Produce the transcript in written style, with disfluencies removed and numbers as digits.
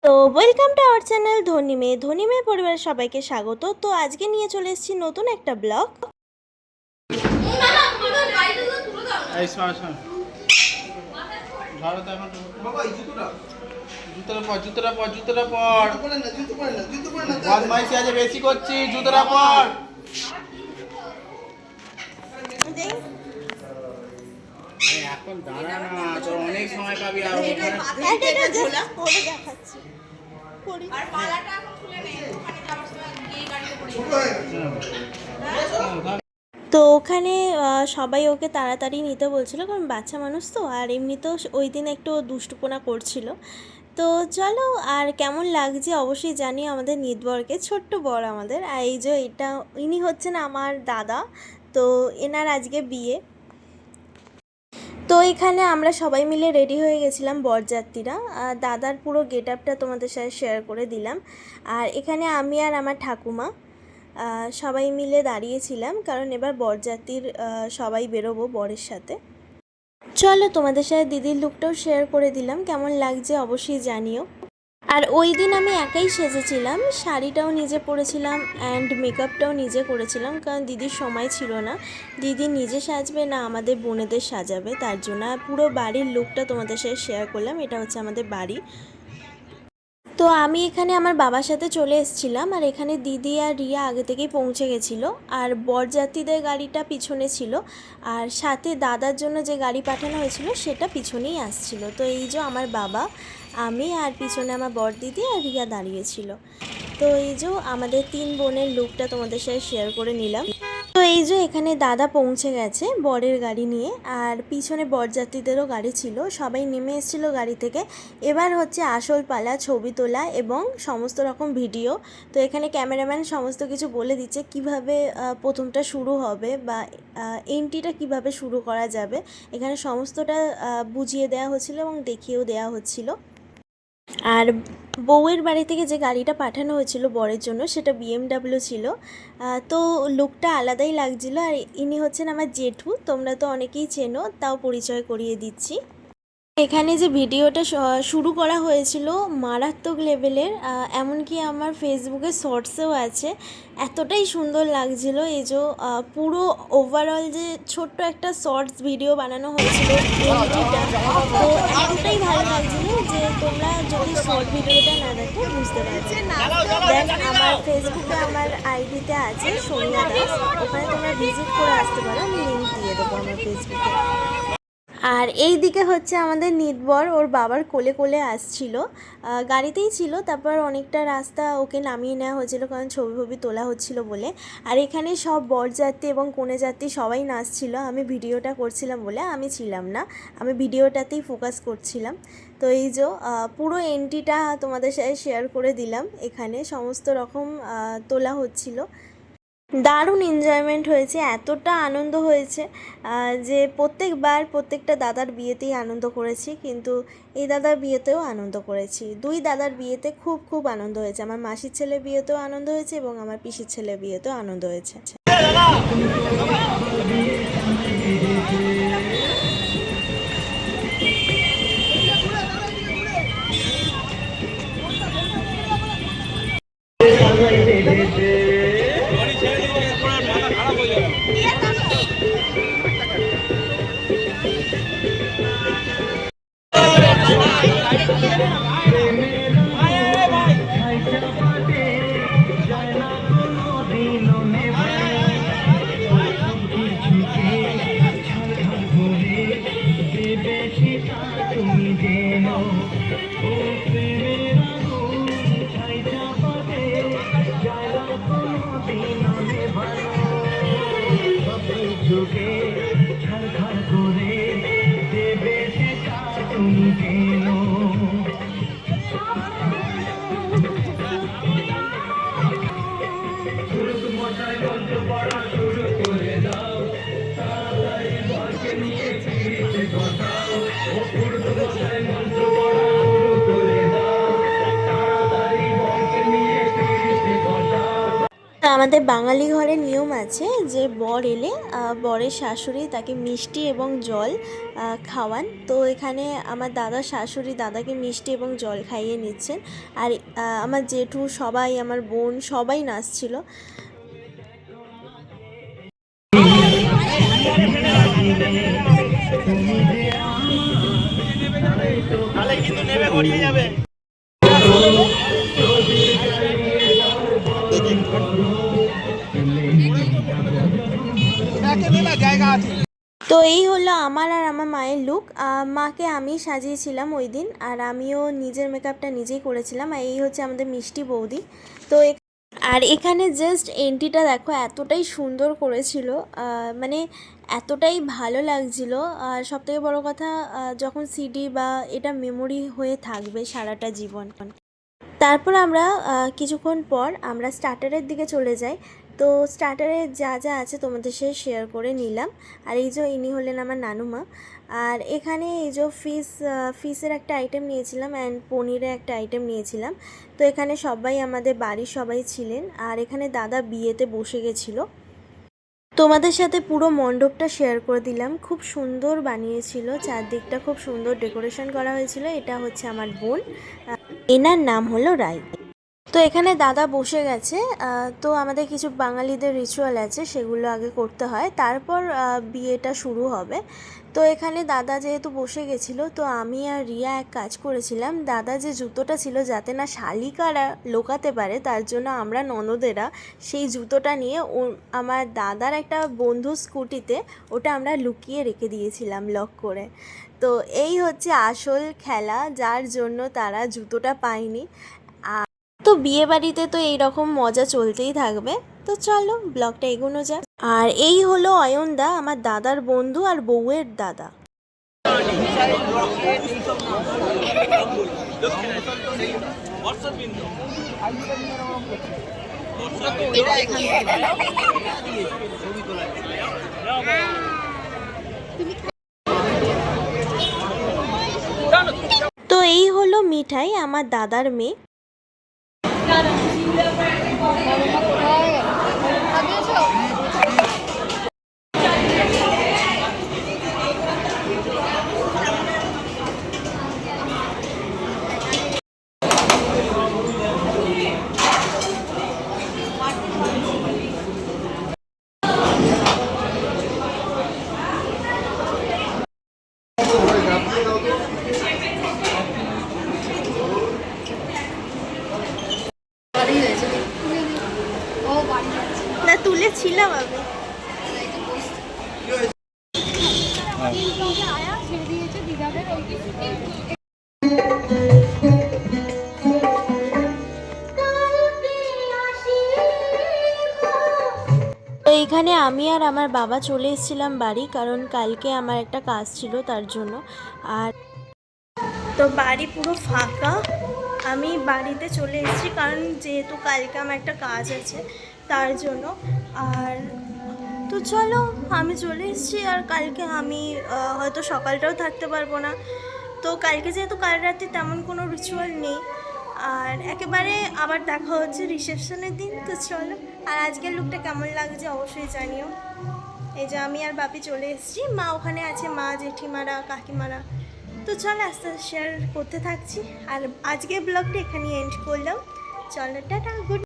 তো welcome to our channel ধনী মেয়ে পরিবারের সবাইকে স্বাগত। তো আজকে নিয়ে চলে এসেছি নতুন একটা ব্লগ। বেশি করছি, জুতোটা পর। এখন দাঁড়া না, তোর অনেক সময় পাবি। আর দেখাচ্ছি। তো ওখানে সবাই ওকে তাড়াতাড়ি নিতে বলছিল, কারণ বাচ্চা মানুষ তো, আর এমনিতেও ওই দিন একটু দুষ্টুপনা করছিল। তো চলো, আর কেমন লাগছে অবশ্যই জানিও আমাদের নিদবরকে, ছোট্ট বর আমাদের। আর এই যে এটা, ইনি হচ্ছেন আমার দাদা। তো এনার আজকে বিয়ে। তো এখানে আমরা সবাই মিলে রেডি হয়ে গেছিলাম বরযাত্রীরা। দাদার পুরো গেট আপটা তোমাদের সাথে শেয়ার করে দিলাম। আর এখানে আমি আর আমার ঠাকুমা সবাই মিলে দাঁড়িয়েছিলাম, কারণ এবার বরযাত্রীর সবাই বেরোবো বরের সাথে। চলো, তোমাদের সাথে দিদির লুকটাও শেয়ার করে দিলাম, কেমন লাগছে অবশ্যই জানিও। আর ওই দিন আমি একাই সেজেছিলাম, শাড়িটাও নিজে পরেছিলাম অ্যান্ড মেকআপটাও নিজে করেছিলাম, কারণ দিদির সময় ছিল না। দিদি নিজে সাজবে না আমাদের বোনেদের সাজাবে, তার জন্য পুরো বাড়ির লুকটা তোমাদের সাথে শেয়ার করলাম। এটা হচ্ছে আমাদের বাড়ি। তো আমি এখানে আমার বাবার সাথে চলে এসেছিলাম, আর এখানে দিদি আর রিয়া আগে থেকেই পৌঁছে গেছিলো, আর বরযাত্রীদের গাড়িটা পিছনে ছিল, আর সাথে দাদার জন্য যে গাড়ি পাঠানো হয়েছিল সেটা পিছনেই আসছিল। তো এই যে আমার বাবা, আমি, আর পিছনে আমার বর দিদি আর রিয়া দাঁড়িয়েছিল। তো এই যে আমাদের 3 বোনের লুকটা তোমাদের সাথে শেয়ার করে নিলাম। তো এই যে এখানে দাদা পৌঁছে গেছে বরের গাড়ি নিয়ে, আর পিছনে বরযাত্রীদেরও গাড়ি ছিল, সবাই নেমে এসেছিলো গাড়ি থেকে। এবার হচ্ছে আসল পালা, ছবি তোলা এবং সমস্ত রকম ভিডিও। তো এখানে ক্যামেরাম্যান সমস্ত কিছু বলে দিচ্ছে কিভাবে প্রথমটা শুরু হবে, বা এন্ট্রিটা কিভাবে শুরু করা যাবে। এখানে সমস্তটা বুঝিয়ে দেওয়া হচ্ছিলো এবং দেখিয়েও দেওয়া হচ্ছিলো। আর বউয়ের বাড়ি থেকে যে গাড়িটা পাঠানো হয়েছিল বরের জন্য, সেটা BMW ছিল। তো লুকটা আলাদাই লাগছিলো। আর ইনি হচ্ছেন আমার জেঠু, তোমরা তো অনেকেই চেনো, তাও পরিচয় করিয়ে দিচ্ছি। এখানে যে ভিডিওটা শুরু করা হয়েছিল মারাত্মক লেভেলের, এমনকি আমার ফেসবুকে শর্টসেও আছে। এতটাই সুন্দর লাগছিল। এই যে পুরো ওভারঅল যে ছোট্ট একটা শর্টস ভিডিও বানানো হয়েছিল এডিটটা, তো এতটাই ভালো লাগছিল যে তোমরা যদি শর্ট ভিডিওটা না দেখো বুঝতে পারবে। দেন আমার ফেসবুকে আমার আইডিতে আছে সোনিয়া দাস, ওখানে তোমরা ভিজিট করে আসতে পারো, আমি লিঙ্ক দিয়ে দেবো আমার ফেসবুকে। আর এই দিকে হচ্ছে আমাদের নিদবর ওর বাবার কোলে কোলে আসছিল, গাড়িতেই ছিল। তারপর অনেকটা রাস্তা ওকে নামিয়ে নেওয়া হয়েছিল, কারণ ছবি তোলা হচ্ছিল বলে। আর এখানে সব বরযাত্রী এবং কনে যাত্রী সবাই নাচছিল। আমি ভিডিওটা করছিলাম বলে আমি ছিলাম না, আমি ভিডিওটাতেই ফোকাস করছিলাম। তো এই যে পুরো এন্ট্রিটা তোমাদের সাথে শেয়ার করে দিলাম। এখানে সমস্ত রকম তোলা হচ্ছিল। দারুণ এনজয়মেন্ট হয়েছে, এতটা আনন্দ হয়েছে যে প্রত্যেকটা দাদার বিয়েতেই আনন্দ করেছি, কিন্তু এই দাদার বিয়েতেও আনন্দ করেছি। 2 দাদার বিয়েতে খুব আনন্দ হয়েছে। আমার মাসির ছেলের বিয়েতেও আনন্দ হয়েছে এবং আমার পিসির ছেলের বিয়েতেও আনন্দ হয়েছে। আমাদের বাঙালি ঘরে নিয়ম আছে যে বর এলে বরের শাশুড়ি তাকে মিষ্টি এবং জল খাওয়ান। তো এখানে আমার দাদার শাশুড়ি দাদাকে মিষ্টি এবং জল খাইয়ে নিচ্ছেন। আর আমার জেঠু সবাই, আমার বোন সবাই নাচছিল। তো এই হলো আমার আর আমার মায়ের লুক। মাকে আমি সাজিয়েছিলাম ওই দিন, আর আমিও নিজের মেকআপটা নিজেই করেছিলাম। আর এই হচ্ছে আমাদের মিষ্টি বৌদি। তো আর এখানে জাস্ট এন্ট্রিটা দেখো, এতটাই সুন্দর করেছিল, মানে এতটাই ভালো লাগছিল। আর সবথেকে বড় কথা, যখন সিডি বা এটা মেমোরি হয়ে থাকবে সারাটা জীবন। তারপর আমরা কিছুক্ষণ পর আমরা স্টার্টারের দিকে চলে যাই। তো স্টার্টারে যা যা আছে তোমাদের সাথে শেয়ার করে নিলাম। আর এই যে ইনি হলেন আমার নানুমা। আর এখানে এই যে ফিশের একটা আইটেম নিয়েছিলাম অ্যান্ড পনিরের একটা আইটেম নিয়েছিলাম। তো এখানে সবাই আমাদের বাড়ির সবাই ছিলেন। আর এখানে দাদা বিয়েতে বসে গেছিলো। তোমাদের সাথে পুরো মণ্ডপটা শেয়ার করে দিলাম। খুব সুন্দর বানিয়েছিল, চারদিকটা খুব সুন্দর ডেকোরেশন করা হয়েছিল। এটা হচ্ছে আমার বোন, এনার নাম হলো রাই। তো এখানে দাদা বসে গেছে। তো আমাদের কিছু বাঙালিদের রিচুয়াল আছে, সেগুলো আগে করতে হয়, তারপর বিয়েটা শুরু হবে। তো এখানে দাদা যেহেতু বসে গেছিলো, তো আমি আর রিয়া এক কাজ করেছিলাম। দাদা যে জুতোটা ছিল, যাতে না শালিকারা লোকাতে পারে, তার জন্য আমরা ননদেরা সেই জুতোটা নিয়ে আমার দাদার একটা বন্ধু স্কুটিতে ওটা আমরা লুকিয়ে রেখে দিয়েছিলাম লক করে। তো এই হচ্ছে আসল খেলা, যার জন্য তারা জুতোটা পায়নি। তো বিয়ে বাড়িতে তো এইরকম মজা চলতেই থাকবে। তো চলো ব্লগটা এগোনো যাক। আর এই হলো অয়নদা, আমার দাদার বন্ধু আর বউয়ের দাদা। তো এই হলো মিঠাই, আমার দাদার মেয়ে। না তুলেছিলাম আমি। তো এইখানে আমি আর আমার বাবা চলে এসেছিলাম বাড়ি, কারণ কালকে আমার একটা কাজ ছিল তার জন্য। আর তো বাড়ি পুরো ফাঁকা, আমি বাড়িতে চলে এসেছি কারণ যেহেতু কালকে আমার একটা কাজ আছে তার জন্য। আর তো চলো আমি চলে এসেছি। আর কালকে আমি হয়তো সকালটাও থাকতে পারবো না। তো কালকে যেহেতু কাল রাতে তেমন কোনো রিচুয়াল নেই, আর একেবারে আবার দেখা হচ্ছে রিসেপশনের দিন। তো চলো, আর আজকের লুকটা কেমন লাগছে অবশ্যই জানিও। এই যে আমি আর বাপি চলে এসেছি, মা ওখানে আছে, মা জেঠিমারা কাকিমারা। তো চলো আস্তে আস্তে শেয়ার করতে থাকছি। আর আজকের ব্লগটা এখানেই এন্ড করলাম। চলো টাটা, গুড।